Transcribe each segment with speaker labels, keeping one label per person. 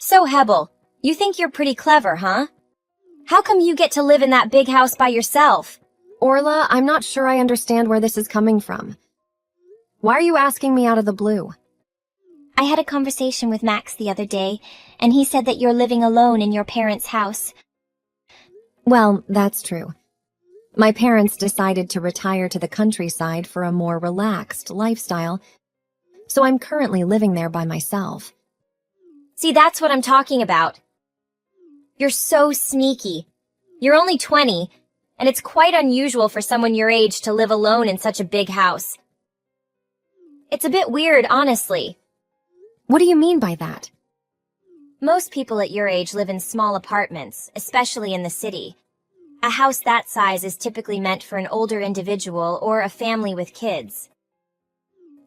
Speaker 1: So, Hebel, you think you're pretty clever, huh? How come you get to live in that big house by yourself?
Speaker 2: Orla, I'm not sure I understand where this is coming from. Why are you asking me out of the blue?
Speaker 1: I had a conversation with Max the other day, and he said that you're living alone in your parents' house.
Speaker 2: Well, that's true. My parents decided to retire to the countryside for a more relaxed lifestyle, so I'm currently living there by myself.
Speaker 1: See, that's what I'm talking about. You're so sneaky. You're only 20, and it's quite unusual for someone your age to live alone in such a big house. It's a bit weird, honestly.
Speaker 2: What do you mean by that?
Speaker 1: Most people at your age live in small apartments, especially in the city. A house that size is typically meant for an older individual or a family with kids.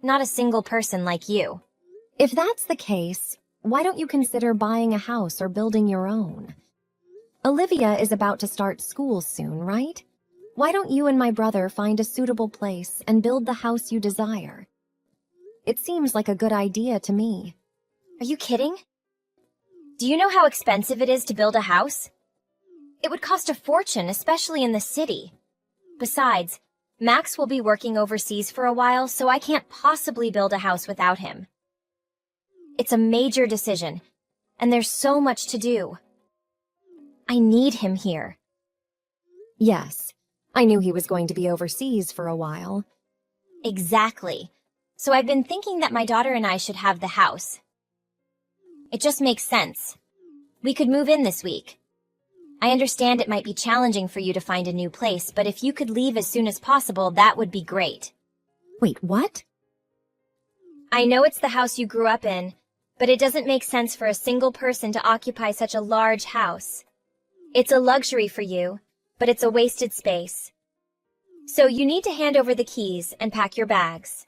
Speaker 1: Not a single person like you.
Speaker 2: If that's the case, why don't you consider buying a house or building your own? Olivia is about to start school soon, right? Why don't you and my brother find a suitable place and build the house you desire? It seems like a good idea to me.
Speaker 1: Are you kidding? Do you know how expensive it is to build a house? It would cost a fortune, especially in the city. Besides, Max will be working overseas for a while, so I can't possibly build a house without him. It's a major decision, and there's so much to do. I need him here.
Speaker 2: Yes, I knew he was going to be overseas for a while.
Speaker 1: Exactly. So I've been thinking that my daughter and I should have the house. It just makes sense. We could move in this week. I understand it might be challenging for you to find a new place, but if you could leave as soon as possible, that would be great.
Speaker 2: Wait, what?
Speaker 1: I know it's the house you grew up in, but it doesn't make sense for a single person to occupy such a large house. It's a luxury for you, but it's a wasted space. So you need to hand over the keys and pack your bags.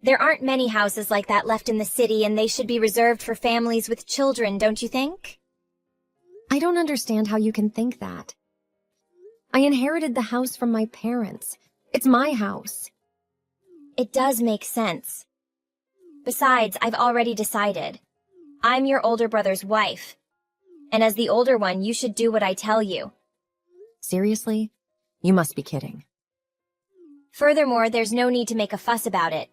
Speaker 1: There aren't many houses like that left in the city, and they should be reserved for families with children, don't you think?
Speaker 2: I don't understand how you can think that. I inherited the house from my parents. It's my house.
Speaker 1: It does make sense. Besides, I've already decided. I'm your older brother's wife. And as the older one, you should do what I tell you.
Speaker 2: Seriously? You must be kidding.
Speaker 1: Furthermore, there's no need to make a fuss about it.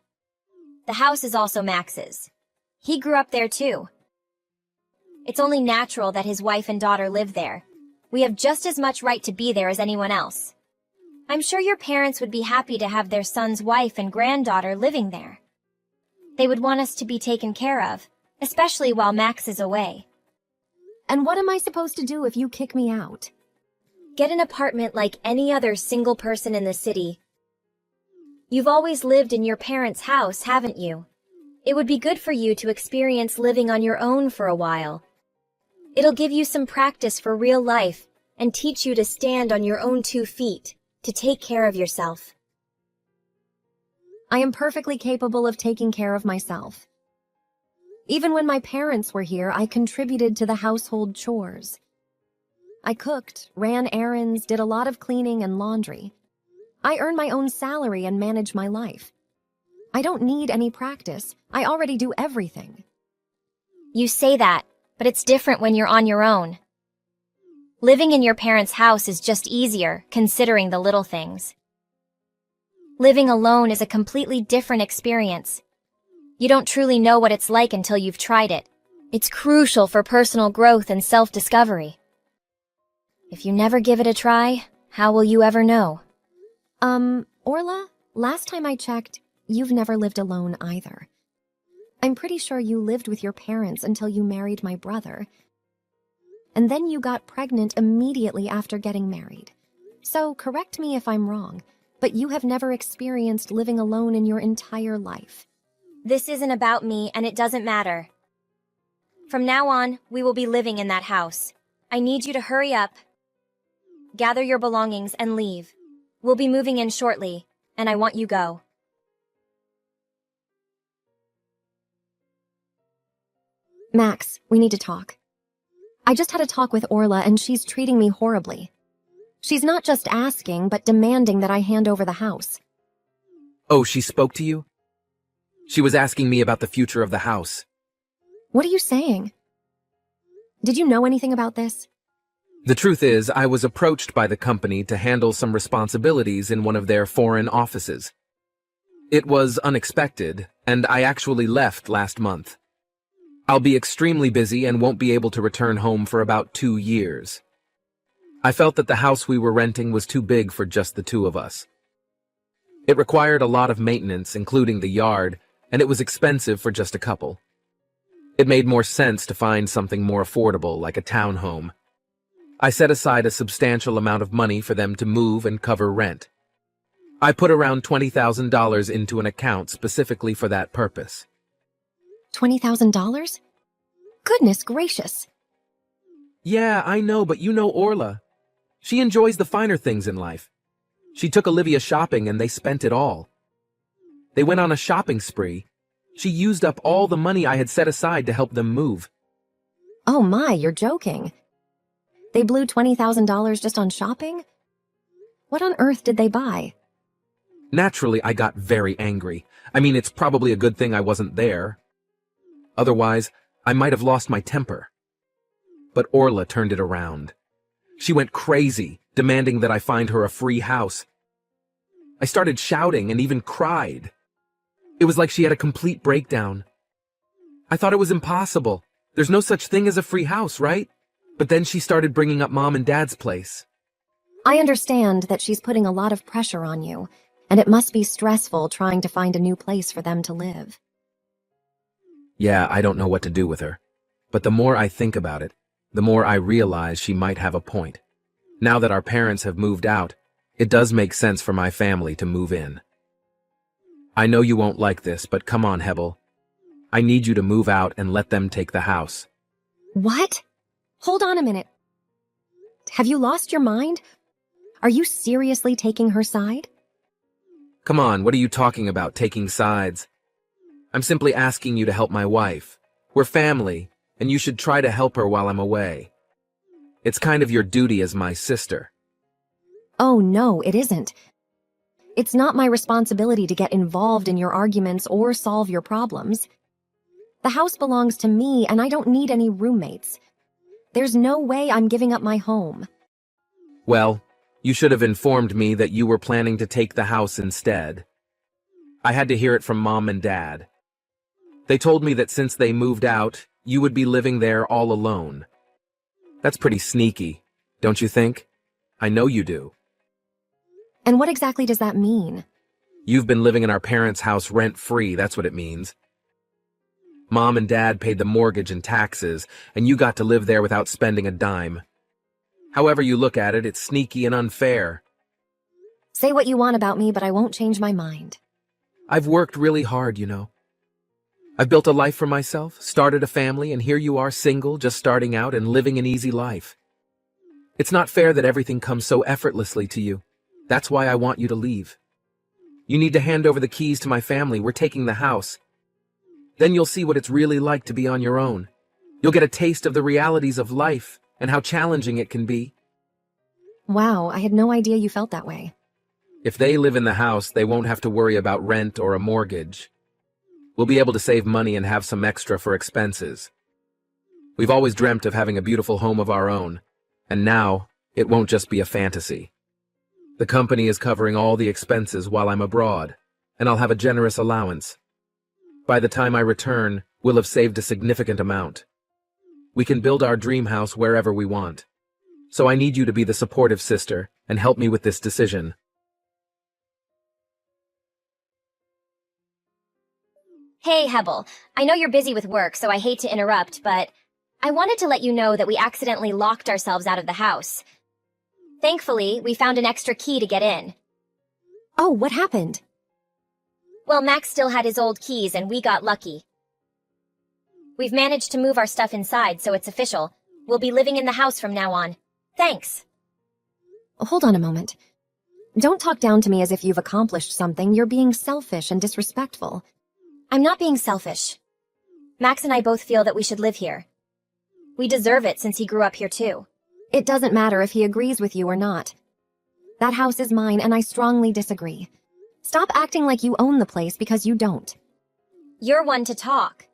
Speaker 1: The house is also Max's. He grew up there too. It's only natural that his wife and daughter live there. We have just as much right to be there as anyone else. I'm sure your parents would be happy to have their son's wife and granddaughter living there. They would want us to be taken care of, especially while Max is away.
Speaker 2: And what am I supposed to do if you kick me out?
Speaker 1: Get an apartment like any other single person in the city. You've always lived in your parents' house, haven't you? It would be good for you to experience living on your own for a while. It'll give you some practice for real life and teach you to stand on your own 2 feet, to take care of yourself.
Speaker 2: I am perfectly capable of taking care of myself. Even when my parents were here, I contributed to the household chores. I cooked, ran errands, did a lot of cleaning and laundry. I earn my own salary and manage my life. I don't need any practice. I already do everything.
Speaker 1: You say that, but it's different when you're on your own. Living in your parents' house is just easier, considering the little things. Living alone is a completely different experience. You don't truly know what it's like until you've tried it. It's crucial for personal growth and self-discovery. If you never give it a try, how will you ever know?
Speaker 2: Orla, last time I checked, you've never lived alone either. I'm pretty sure you lived with your parents until you married my brother. And then you got pregnant immediately after getting married. So correct me if I'm wrong, but you have never experienced living alone in your entire life.
Speaker 1: This isn't about me, and it doesn't matter. From now on, we will be living in that house. I need you to hurry up, gather your belongings, and leave. We'll be moving in shortly, and I want you go.
Speaker 2: Max, we need to talk. I just had a talk with Orla, and she's treating me horribly. She's not just asking, but demanding that I hand over the house.
Speaker 3: Oh, she spoke to you? She was asking me about the future of the house.
Speaker 2: What are you saying? Did you know anything about this?
Speaker 3: The truth is, I was approached by the company to handle some responsibilities in one of their foreign offices. It was unexpected, and I actually left last month. I'll be extremely busy and won't be able to return home for about 2 years. I felt that the house we were renting was too big for just the two of us. It required a lot of maintenance, including the yard, and it was expensive for just a couple. It made more sense to find something more affordable, like a townhome. I set aside a substantial amount of money for them to move and cover rent. I put around $20,000 into an account specifically for that purpose.
Speaker 2: $20,000? Goodness gracious.
Speaker 3: Yeah, I know, but you know Orla. She enjoys the finer things in life. She took Olivia shopping and they spent it all. They went on a shopping spree. She used up all the money I had set aside to help them move.
Speaker 2: Oh my, you're joking. They blew $20,000 just on shopping? What on earth did they buy?
Speaker 3: Naturally, I got very angry. I mean, it's probably a good thing I wasn't there. Otherwise, I might have lost my temper. But Orla turned it around. She went crazy, demanding that I find her a free house. I started shouting and even cried. It was like she had a complete breakdown. I thought it was impossible. There's no such thing as a free house, right? But then she started bringing up Mom and Dad's place.
Speaker 2: I understand that she's putting a lot of pressure on you, and it must be stressful trying to find a new place for them to live.
Speaker 3: Yeah, I don't know what to do with her. But the more I think about it, the more I realize she might have a point. Now that our parents have moved out, it does make sense for my family to move in. I know you won't like this, but come on, Hebel. I need you to move out and let them take the house.
Speaker 2: What? Hold on a minute. Have you lost your mind? Are you seriously taking her side?
Speaker 3: Come on, what are you talking about, taking sides? I'm simply asking you to help my wife. We're family, and you should try to help her while I'm away. It's kind of your duty as my sister.
Speaker 2: Oh no, it isn't. It's not my responsibility to get involved in your arguments or solve your problems. The house belongs to me, and I don't need any roommates. There's no way I'm giving up my home.
Speaker 3: Well, you should have informed me that you were planning to take the house instead. I had to hear it from Mom and Dad. They told me that since they moved out, you would be living there all alone. That's pretty sneaky, don't you think? I know you do.
Speaker 2: And what exactly does that mean?
Speaker 3: You've been living in our parents' house rent-free, that's what it means. Mom and Dad paid the mortgage and taxes, and you got to live there without spending a dime. However you look at it, it's sneaky and unfair.
Speaker 2: Say what you want about me, but I won't change my mind.
Speaker 3: I've worked really hard, you know. I've built a life for myself, started a family, and here you are single, just starting out and living an easy life. It's not fair that everything comes so effortlessly to you. That's why I want you to leave. You need to hand over the keys to my family. We're taking the house. Then you'll see what it's really like to be on your own. You'll get a taste of the realities of life and how challenging it can be.
Speaker 2: Wow, I had no idea you felt that way.
Speaker 3: If they live in the house, they won't have to worry about rent or a mortgage. We'll be able to save money and have some extra for expenses. We've always dreamt of having a beautiful home of our own, and now it won't just be a fantasy. The company is covering all the expenses while I'm abroad, and I'll have a generous allowance. By the time I return, we'll have saved a significant amount. We can build our dream house wherever we want. So I need you to be the supportive sister and help me with this decision.
Speaker 1: Hey, Hebel. I know you're busy with work, so I hate to interrupt, but I wanted to let you know that we accidentally locked ourselves out of the house. Thankfully, we found an extra key to get in.
Speaker 2: Oh, what happened?
Speaker 1: Well, Max still had his old keys and we got lucky. We've managed to move our stuff inside, so it's official. We'll be living in the house from now on. Thanks.
Speaker 2: Hold on a moment. Don't talk down to me as if you've accomplished something. You're being selfish and disrespectful.
Speaker 1: I'm not being selfish. Max and I both feel that we should live here. We deserve it since he grew up here too.
Speaker 2: It doesn't matter if he agrees with you or not. That house is mine, and I strongly disagree. Stop acting like you own the place because you don't.
Speaker 1: You're one to talk.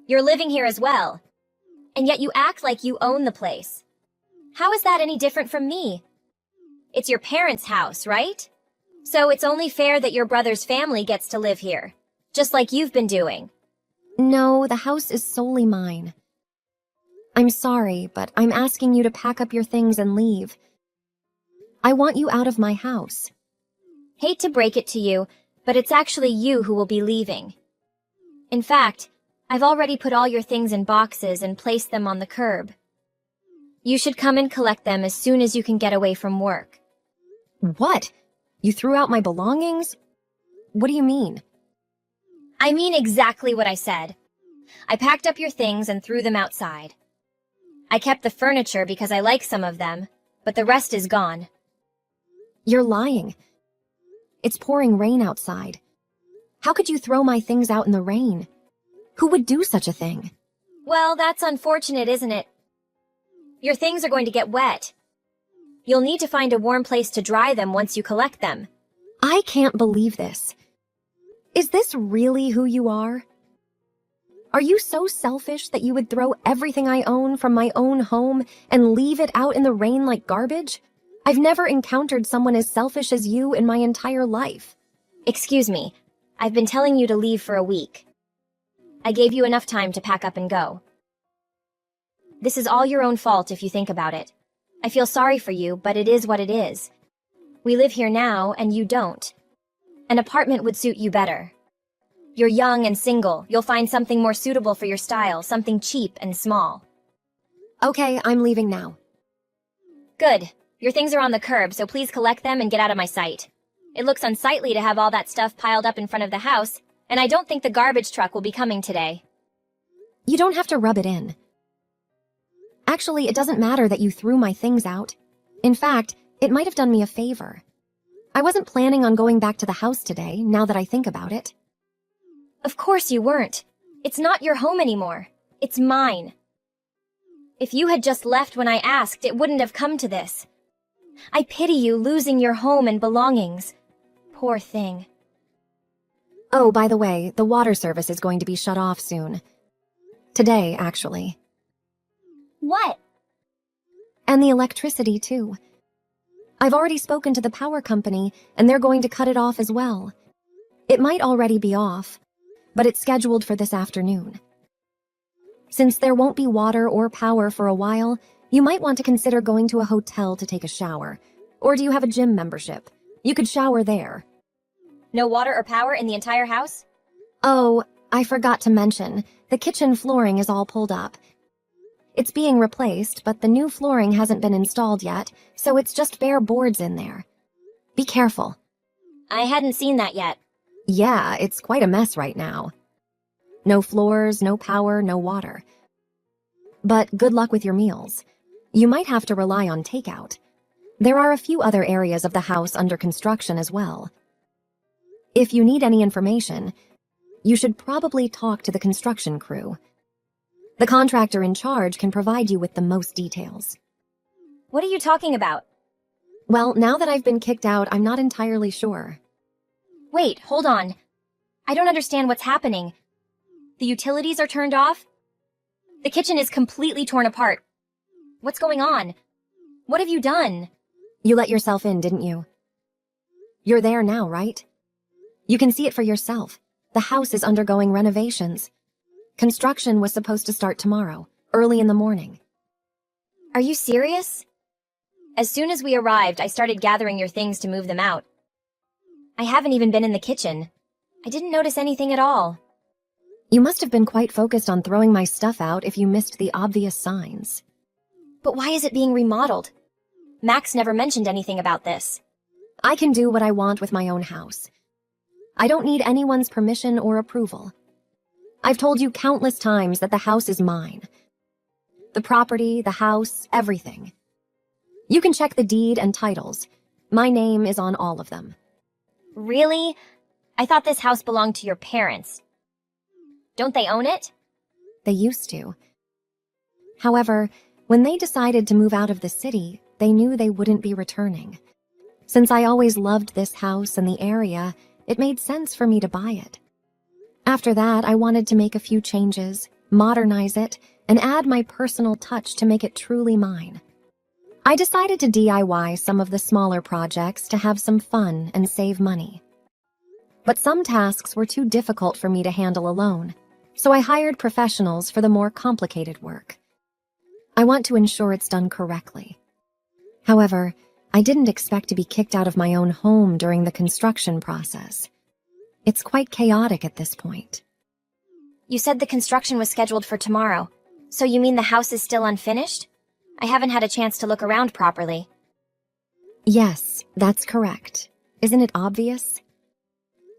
Speaker 1: You're living here as well. And yet you act like you own the place. How is that any different from me? It's your parents' house, right? So it's only fair that your brother's family gets to live here, just like you've been doing.
Speaker 2: No, the house is solely mine. I'm sorry, but I'm asking you to pack up your things and leave. I want you out of my house.
Speaker 1: Hate to break it to you, but it's actually you who will be leaving. In fact, I've already put all your things in boxes and placed them on the curb. You should come and collect them as soon as you can get away from work.
Speaker 2: What? You threw out my belongings? What do you mean?
Speaker 1: I mean exactly what I said. I packed up your things and threw them outside. I kept the furniture because I like some of them, but the rest is gone.
Speaker 2: You're lying. It's pouring rain outside. How could you throw my things out in the rain? Who would do such a thing?
Speaker 1: Well, that's unfortunate, isn't it? Your things are going to get wet. You'll need to find a warm place to dry them once you collect them.
Speaker 2: I can't believe this. Is this really who you are? Are you so selfish that you would throw everything I own from my own home and leave it out in the rain like garbage? I've never encountered someone as selfish as you in my entire life.
Speaker 1: Excuse me, I've been telling you to leave for a week. I gave you enough time to pack up and go. This is all your own fault if you think about it. I feel sorry for you, but it is what it is. We live here now, and you don't. An apartment would suit you better. You're young and single. You'll find something more suitable for your style, something cheap and small.
Speaker 2: Okay, I'm leaving now.
Speaker 1: Good. Your things are on the curb, so please collect them and get out of my sight. It looks unsightly to have all that stuff piled up in front of the house, and I don't think the garbage truck will be coming today.
Speaker 2: You don't have to rub it in. Actually, it doesn't matter that you threw my things out. In fact, it might have done me a favor. I wasn't planning on going back to the house today, now that I think about it.
Speaker 1: Of course you weren't. It's not your home anymore. It's mine. If you had just left when I asked, it wouldn't have come to this. I pity you losing your home and belongings. Poor thing.
Speaker 2: Oh, by the way, the water service is going to be shut off soon. Today, actually.
Speaker 1: What?
Speaker 2: And the electricity, too. I've already spoken to the power company, and they're going to cut it off as well. It might already be off, but it's scheduled for this afternoon. Since there won't be water or power for a while, you might want to consider going to a hotel to take a shower. Or do you have a gym membership? You could shower there.
Speaker 1: No water or power in the entire house?
Speaker 2: Oh, I forgot to mention, the kitchen flooring is all pulled up. It's being replaced, but the new flooring hasn't been installed yet, so it's just bare boards in there. Be careful.
Speaker 1: I hadn't seen that yet.
Speaker 2: Yeah, it's quite a mess right now. No floors, no power, no water. But good luck with your meals. You might have to rely on takeout. There are a few other areas of the house under construction as well. If you need any information, you should probably talk to the construction crew. The contractor in charge can provide you with the most details.
Speaker 1: What are you talking about?
Speaker 2: Well, now that I've been kicked out, I'm not entirely sure.
Speaker 1: Wait, hold on. I don't understand what's happening. The utilities are turned off? The kitchen is completely torn apart. What's going on? What have you done?
Speaker 2: You let yourself in, didn't you? You're there now, right? You can see it for yourself. The house is undergoing renovations. Construction was supposed to start tomorrow, early in the morning.
Speaker 1: Are you serious? As soon as we arrived, I started gathering your things to move them out. I haven't even been in the kitchen. I didn't notice anything at all.
Speaker 2: You must have been quite focused on throwing my stuff out if you missed the obvious signs.
Speaker 1: But why is it being remodeled? Max never mentioned anything about this.
Speaker 2: I can do what I want with my own house. I don't need anyone's permission or approval. I've told you countless times that the house is mine. The property, the house, everything. You can check the deed and titles. My name is on all of them.
Speaker 1: Really? I thought this house belonged to your parents. Don't they own it?
Speaker 2: They used to. However, when they decided to move out of the city, they knew they wouldn't be returning. Since I always loved this house and the area, it made sense for me to buy it. After that, I wanted to make a few changes, modernize it, and add my personal touch to make it truly mine. I decided to DIY some of the smaller projects to have some fun and save money. But some tasks were too difficult for me to handle alone, so I hired professionals for the more complicated work. I want to ensure it's done correctly. However, I didn't expect to be kicked out of my own home during the construction process. It's quite chaotic at this point.
Speaker 1: You said the construction was scheduled for tomorrow, so you mean the house is still unfinished? I haven't had a chance to look around properly.
Speaker 2: Yes, that's correct. Isn't it obvious?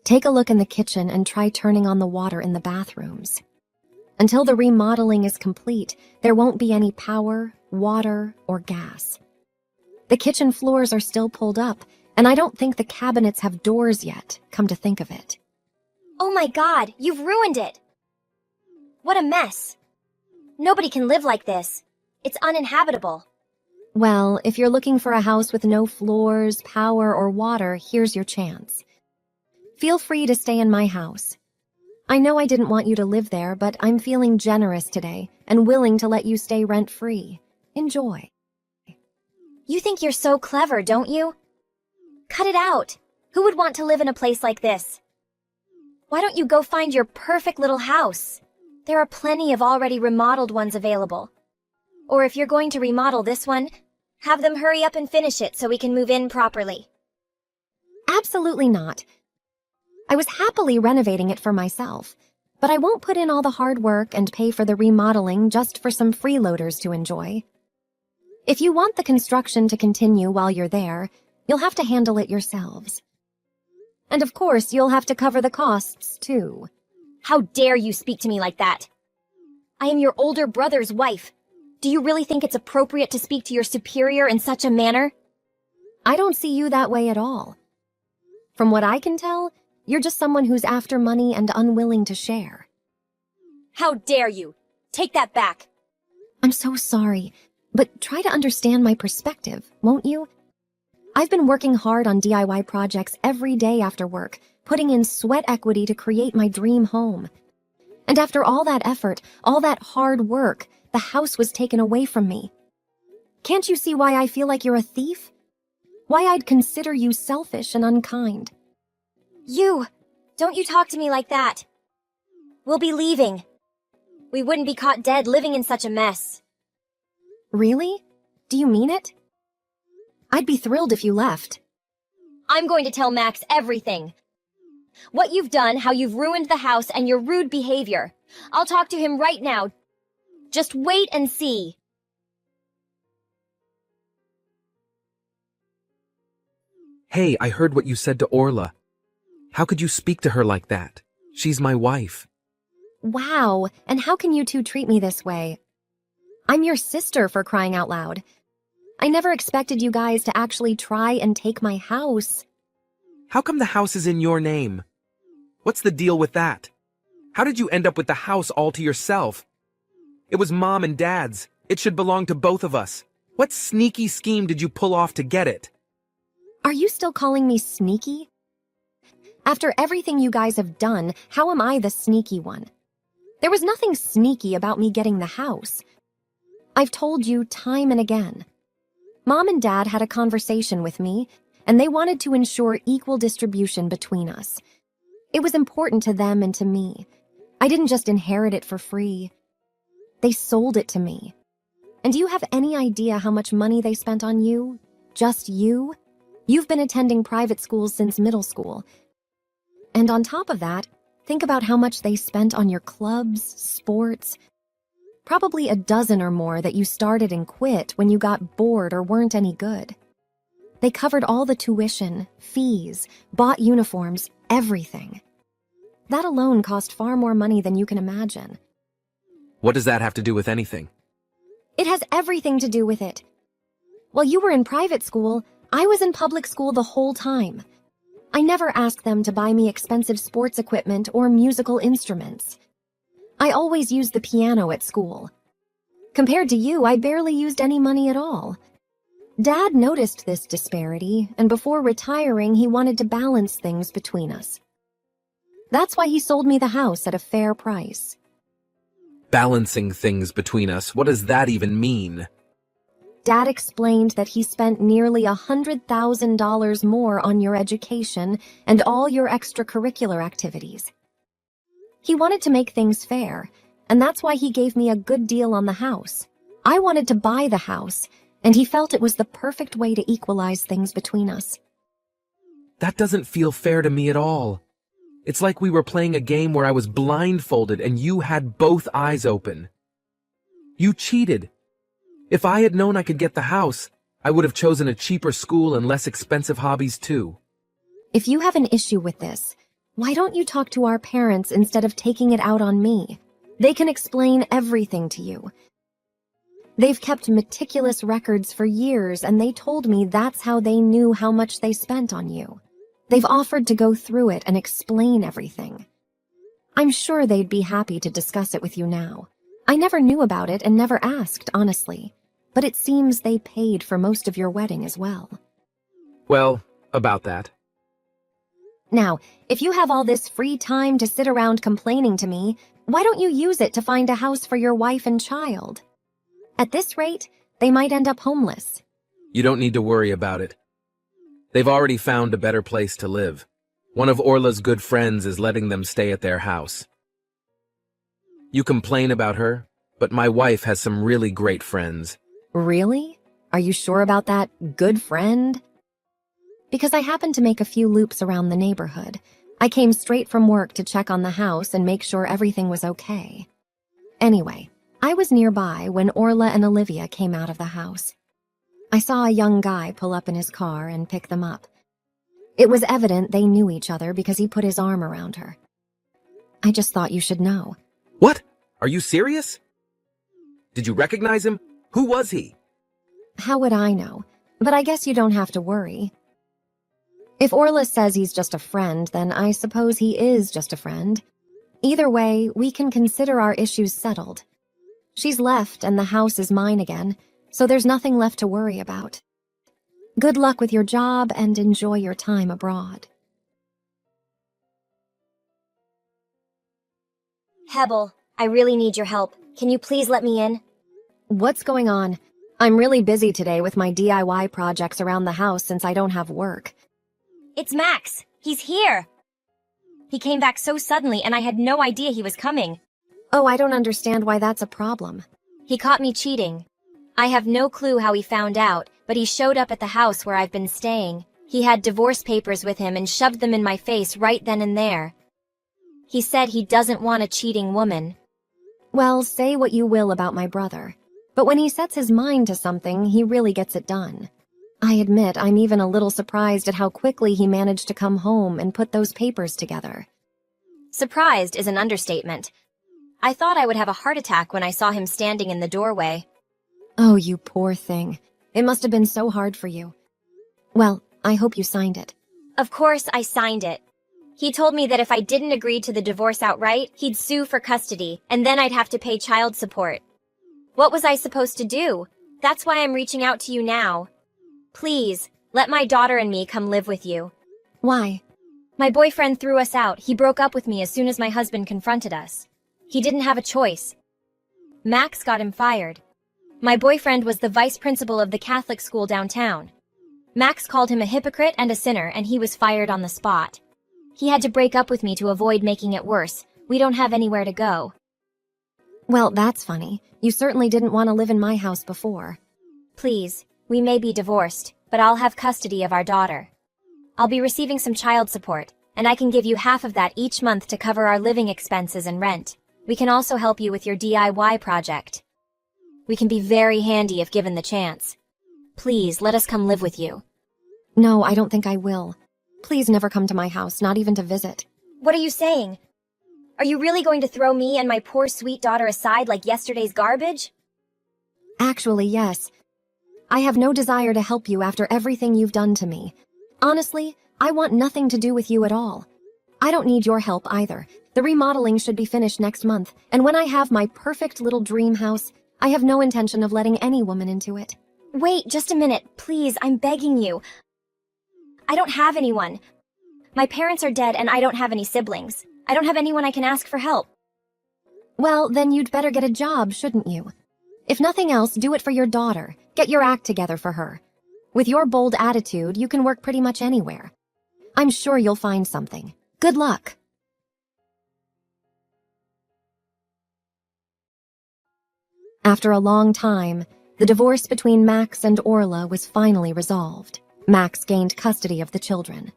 Speaker 2: Take a look in the kitchen and try turning on the water in the bathrooms. Until the remodeling is complete, there won't be any power, water, or gas. The kitchen floors are still pulled up, and I don't think the cabinets have doors yet, come to think of it.
Speaker 1: Oh my God, you've ruined it! What a mess! Nobody can live like this. It's uninhabitable.
Speaker 2: Well, if you're looking for a house with no floors, power, or water, here's your chance. Feel free to stay in my house. I know I didn't want you to live there, but I'm feeling generous today and willing to let you stay rent-free. Enjoy.
Speaker 1: You think you're so clever, don't you? Cut it out. Who would want to live in a place like this? Why don't you go find your perfect little house? There are plenty of already remodeled ones available. Or if you're going to remodel this one, have them hurry up and finish it so we can move in properly.
Speaker 2: Absolutely not. I was happily renovating it for myself, but I won't put in all the hard work and pay for the remodeling just for some freeloaders to enjoy. If you want the construction to continue while you're there, you'll have to handle it yourselves. And of course, you'll have to cover the costs, too.
Speaker 1: How dare you speak to me like that? I am your older brother's wife. Do you really think it's appropriate to speak to your superior in such a manner?
Speaker 2: I don't see you that way at all. From what I can tell, you're just someone who's after money and unwilling to share.
Speaker 1: How dare you? Take that back.
Speaker 2: I'm so sorry, but try to understand my perspective, won't you? I've been working hard on DIY projects every day after work, putting in sweat equity to create my dream home. And after all that effort, all that hard work, the house was taken away from me. Can't you see why I feel like you're a thief? Why I'd consider you selfish and unkind?
Speaker 1: Don't you talk to me like that. We'll be leaving. We wouldn't be caught dead living in such a mess.
Speaker 2: Really? Do you mean it? I'd be thrilled if you left.
Speaker 1: I'm going to tell Max everything. What you've done, how you've ruined the house, and your rude behavior. I'll talk to him right now. Just wait and see.
Speaker 3: Hey, I heard what you said to Orla. How could you speak to her like that? She's my wife.
Speaker 2: Wow, and how can you two treat me this way? I'm your sister, for crying out loud. I never expected you guys to actually try and take my house.
Speaker 3: How come the house is in your name? What's the deal with that? How did you end up with the house all to yourself? It was Mom and Dad's. It should belong to both of us. What sneaky scheme did you pull off to get it?
Speaker 2: Are you still calling me sneaky? After everything you guys have done, how am I the sneaky one? There was nothing sneaky about me getting the house. I've told you time and again. Mom and Dad had a conversation with me, and they wanted to ensure equal distribution between us. It was important to them and to me. I didn't just inherit it for free. They sold it to me. And do you have any idea how much money they spent on you? Just you? You've been attending private schools since middle school. And on top of that, think about how much they spent on your clubs, sports. Probably a dozen or more that you started and quit when you got bored or weren't any good. They covered all the tuition, fees, bought uniforms, everything. That alone cost far more money than you can imagine.
Speaker 3: What does that have to do with anything?
Speaker 2: It has everything to do with it. While you were in private school, I was in public school the whole time. I never asked them to buy me expensive sports equipment or musical instruments. I always used the piano at school. Compared to you, I barely used any money at all. Dad noticed this disparity, and before retiring, he wanted to balance things between us. That's why he sold me the house at a fair price.
Speaker 3: Balancing things between us, what does that even mean?
Speaker 2: Dad explained that he spent nearly $100,000 more on your education and all your extracurricular activities. He wanted to make things fair, and that's why he gave me a good deal on the house. I wanted to buy the house, and he felt it was the perfect way to equalize things between us.
Speaker 3: That doesn't feel fair to me at all. It's like we were playing a game where I was blindfolded and you had both eyes open. You cheated. If I had known I could get the house, I would have chosen a cheaper school and less expensive hobbies too.
Speaker 2: If you have an issue with this, why don't you talk to our parents instead of taking it out on me? They can explain everything to you. They've kept meticulous records for years, and they told me that's how they knew how much they spent on you. They've offered to go through it and explain everything. I'm sure they'd be happy to discuss it with you now. I never knew about it and never asked, honestly. But it seems they paid for most of your wedding as well.
Speaker 3: Well, about that.
Speaker 2: Now, if you have all this free time to sit around complaining to me, why don't you use it to find a house for your wife and child? At this rate, they might end up homeless.
Speaker 3: You don't need to worry about it. They've already found a better place to live. One of Orla's good friends is letting them stay at their house. You complain about her, but my wife has some really great friends.
Speaker 2: Really? Are you sure about that, good friend? Because I happened to make a few loops around the neighborhood. I came straight from work to check on the house and make sure everything was okay. Anyway, I was nearby when Orla and Olivia came out of the house. I saw a young guy pull up in his car and pick them up. It was evident they knew each other because he put his arm around her. I just thought you should know.
Speaker 3: What? Are you serious? Did you recognize him? Who was he?
Speaker 2: How would I know? But I guess you don't have to worry. If Orla says he's just a friend, then I suppose he is just a friend. Either way, we can consider our issues settled. She's left and the house is mine again, so there's nothing left to worry about. Good luck with your job and enjoy your time abroad.
Speaker 1: Hebel, I really need your help. Can you please let me in?
Speaker 2: What's going on? I'm really busy today with my DIY projects around the house since I don't have work.
Speaker 1: It's Max. He's here. He came back so suddenly and I had no idea he was coming.
Speaker 2: Oh, I don't understand why that's a problem.
Speaker 1: He caught me cheating. I have no clue how he found out, but he showed up at the house where I've been staying. He had divorce papers with him and shoved them in my face right then and there. He said he doesn't want a cheating woman.
Speaker 2: Well, say what you will about my brother, but when he sets his mind to something, he really gets it done. I admit I'm even a little surprised at how quickly he managed to come home and put those papers together.
Speaker 1: Surprised is an understatement. I thought I would have a heart attack when I saw him standing in the doorway.
Speaker 2: Oh, you poor thing. It must have been so hard for you. Well, I hope you signed it.
Speaker 1: Of course I signed it. He told me that if I didn't agree to the divorce outright, he'd sue for custody, and then I'd have to pay child support. What was I supposed to do? That's why I'm reaching out to you now. Please, let my daughter and me come live with you.
Speaker 2: Why?
Speaker 1: My boyfriend threw us out. He broke up with me as soon as my husband confronted us. He didn't have a choice. Max got him fired. My boyfriend was the vice principal of the Catholic school downtown. Max called him a hypocrite and a sinner, and he was fired on the spot. He had to break up with me to avoid making it worse. We don't have anywhere to go.
Speaker 2: Well, that's funny. You certainly didn't want to live in my house before.
Speaker 1: Please, we may be divorced, but I'll have custody of our daughter. I'll be receiving some child support, and I can give you half of that each month to cover our living expenses and rent. We can also help you with your DIY project. We can be very handy if given the chance. Please, let us come live with you.
Speaker 2: No, I don't think I will. Please never come to my house, not even to visit.
Speaker 1: What are you saying? Are you really going to throw me and my poor sweet daughter aside like yesterday's garbage?
Speaker 2: Actually, yes. I have no desire to help you after everything you've done to me. Honestly, I want nothing to do with you at all. I don't need your help either. The remodeling should be finished next month, and when I have my perfect little dream house, I have no intention of letting any woman into it.
Speaker 1: Wait, just a minute, please, I'm begging you. I don't have anyone. My parents are dead and I don't have any siblings. I don't have anyone I can ask for help.
Speaker 2: Well, then you'd better get a job, shouldn't you? If nothing else, do it for your daughter. Get your act together for her. With your bold attitude, you can work pretty much anywhere. I'm sure you'll find something. Good luck. After a long time, the divorce between Max and Orla was finally resolved. Max gained custody of the children.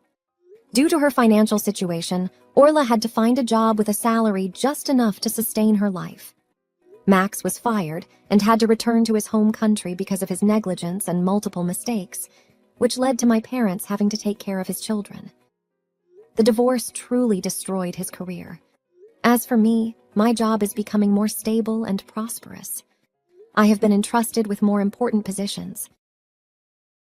Speaker 2: Due to her financial situation, Orla had to find a job with a salary just enough to sustain her life. Max was fired and had to return to his home country because of his negligence and multiple mistakes, which led to my parents having to take care of his children. The divorce truly destroyed his career. As for me, my job is becoming more stable and prosperous. I have been entrusted with more important positions,